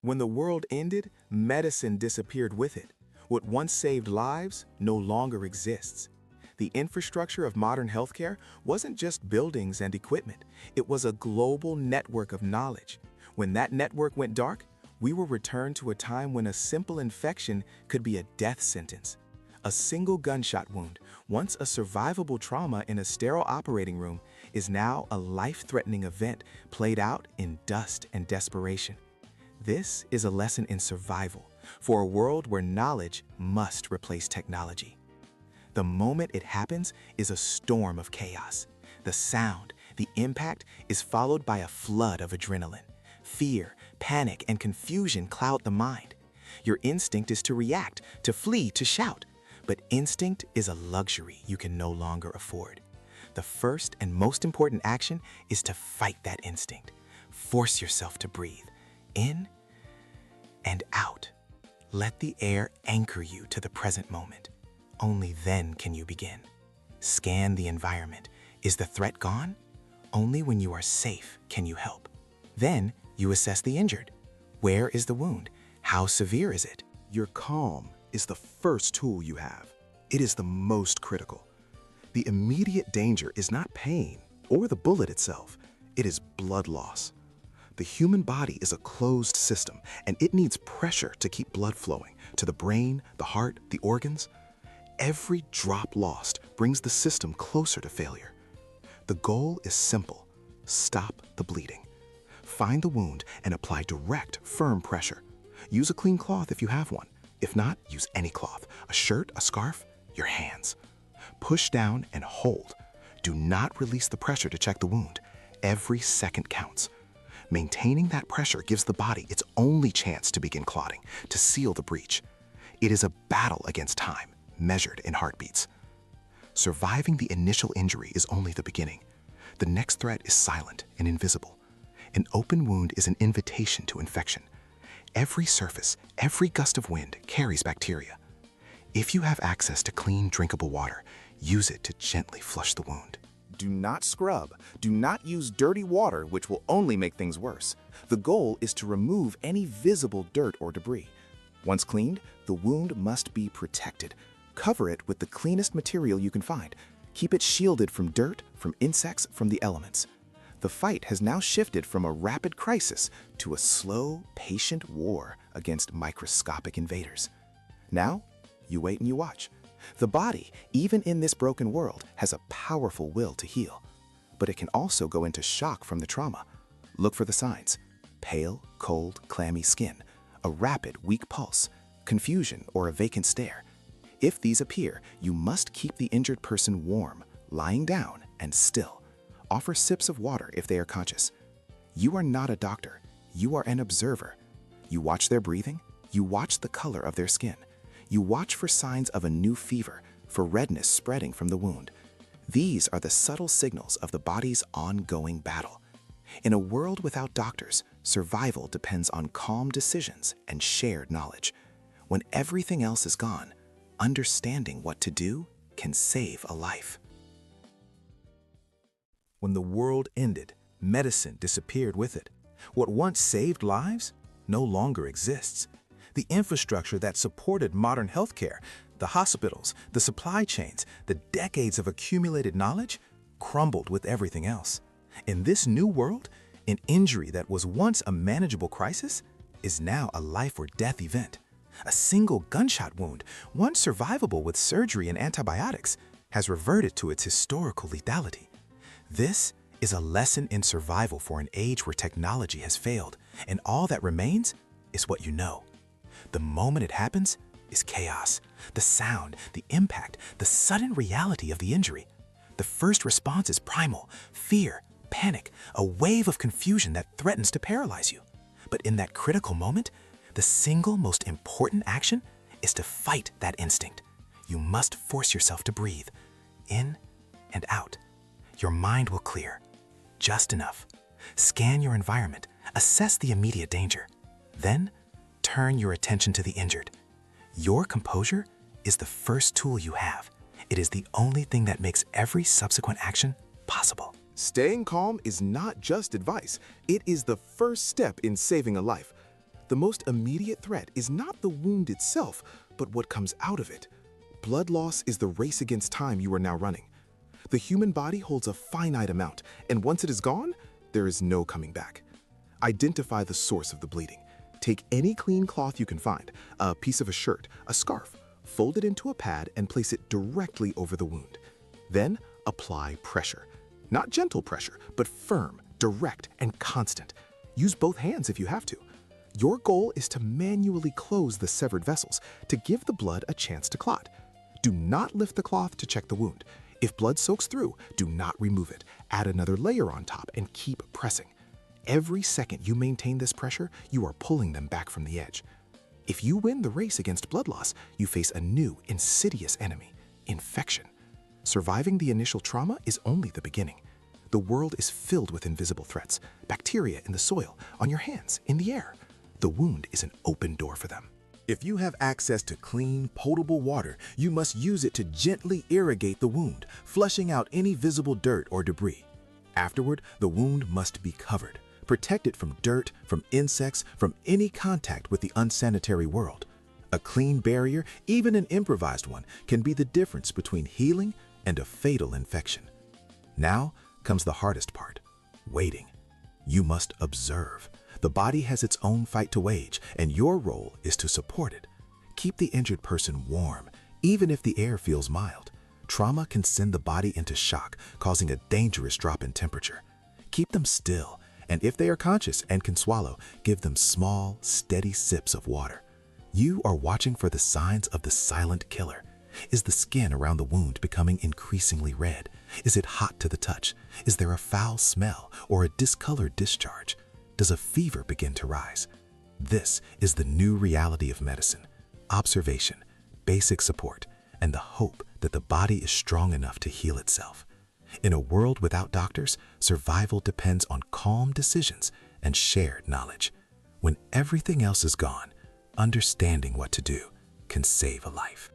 When the world ended, medicine disappeared with it. What once saved lives no longer exists. The infrastructure of modern healthcare wasn't just buildings and equipment. It was a global network of knowledge. When that network went dark, we were returned to a time when a simple infection could be a death sentence. A single gunshot wound, once a survivable trauma in a sterile operating room, is now a life-threatening event played out in dust and desperation. This is a lesson in survival for a world where knowledge must replace technology. The moment it happens is a storm of chaos. The sound, the impact is followed by a flood of adrenaline. Fear, panic, and confusion cloud the mind. Your instinct is to react, to flee, to shout. But instinct is a luxury you can no longer afford. The first and most important action is to fight that instinct. Force yourself to breathe in and out. Let the air anchor you to the present moment. Only then can you begin. Scan the environment. Is the threat gone? Only when you are safe can you help. Then you assess the injured. Where is the wound? How severe is it? Your calm is the first tool you have. It is the most critical. The immediate danger is not pain or the bullet itself. It is blood loss. The human body is a closed system, and it needs pressure to keep blood flowing to the brain, the heart, the organs. Every drop lost brings the system closer to failure. The goal is simple: stop the bleeding. Find the wound and apply direct, firm pressure. Use a clean cloth if you have one. If not, use any cloth, a shirt, a scarf, your hands. Push down and hold. Do not release the pressure to check the wound. Every second counts. Maintaining that pressure gives the body its only chance to begin clotting, to seal the breach. It is a battle against time, measured in heartbeats. Surviving the initial injury is only the beginning. The next threat is silent and invisible. An open wound is an invitation to infection. Every surface, every gust of wind carries bacteria. If you have access to clean, drinkable water, use it to gently flush the wound. Do not scrub. Do not use dirty water, which will only make things worse. The goal is to remove any visible dirt or debris. Once cleaned, the wound must be protected. Cover it with the cleanest material you can find. Keep it shielded from dirt, from insects, from the elements. The fight has now shifted from a rapid crisis to a slow, patient war against microscopic invaders. Now, you wait and you watch. The body, even in this broken world, has a powerful will to heal. But it can also go into shock from the trauma. Look for the signs: pale, cold, clammy skin, a rapid, weak pulse, confusion, or a vacant stare. If these appear, you must keep the injured person warm, lying down and still. Offer sips of water if they are conscious. You are not a doctor. You are an observer. You watch their breathing. You watch the color of their skin. You watch for signs of a new fever, for redness spreading from the wound. These are the subtle signals of the body's ongoing battle. In a world without doctors, survival depends on calm decisions and shared knowledge. When everything else is gone, understanding what to do can save a life. When the world ended, medicine disappeared with it. What once saved lives no longer exists. The infrastructure that supported modern healthcare, the hospitals, the supply chains, the decades of accumulated knowledge, crumbled with everything else. In this new world, an injury that was once a manageable crisis is now a life or death event. A single gunshot wound, once survivable with surgery and antibiotics, has reverted to its historical lethality. This is a lesson in survival for an age where technology has failed, and all that remains is what you know. The moment it happens is chaos. The sound, the impact, the sudden reality of the injury. The first response is primal: fear, panic, a wave of confusion that threatens to paralyze you. But in that critical moment, the single most important action is to fight that instinct. You must force yourself to breathe, in and out. Your mind will clear, just enough. Scan your environment, assess the immediate danger. Then, turn your attention to the injured. Your composure is the first tool you have. It is the only thing that makes every subsequent action possible. Staying calm is not just advice. It is the first step in saving a life. The most immediate threat is not the wound itself, but what comes out of it. Blood loss is the race against time you are now running. The human body holds a finite amount, and once it is gone, there is no coming back. Identify the source of the bleeding. Take any clean cloth you can find, a piece of a shirt, a scarf, fold it into a pad and place it directly over the wound. Then apply pressure. Not gentle pressure, but firm, direct, and constant. Use both hands if you have to. Your goal is to manually close the severed vessels to give the blood a chance to clot. Do not lift the cloth to check the wound. If blood soaks through, do not remove it. Add another layer on top and keep pressing. Every second you maintain this pressure, you are pulling them back from the edge. If you win the race against blood loss, you face a new, insidious enemy: infection. Surviving the initial trauma is only the beginning. The world is filled with invisible threats: bacteria in the soil, on your hands, in the air. The wound is an open door for them. If you have access to clean, potable water, you must use it to gently irrigate the wound, flushing out any visible dirt or debris. Afterward, the wound must be covered, protected from dirt, from insects, from any contact with the unsanitary world. A clean barrier, even an improvised one, can be the difference between healing and a fatal infection. Now comes the hardest part: waiting. You must observe. The body has its own fight to wage, and your role is to support it. Keep the injured person warm, even if the air feels mild. Trauma can send the body into shock, causing a dangerous drop in temperature. Keep them still, and if they are conscious and can swallow, give them small, steady sips of water. You are watching for the signs of the silent killer. Is the skin around the wound becoming increasingly red? Is it hot to the touch? Is there a foul smell or a discolored discharge? Does a fever begin to rise? This is the new reality of medicine: observation, basic support, and the hope that the body is strong enough to heal itself. In a world without doctors, survival depends on calm decisions and shared knowledge. When everything else is gone, understanding what to do can save a life.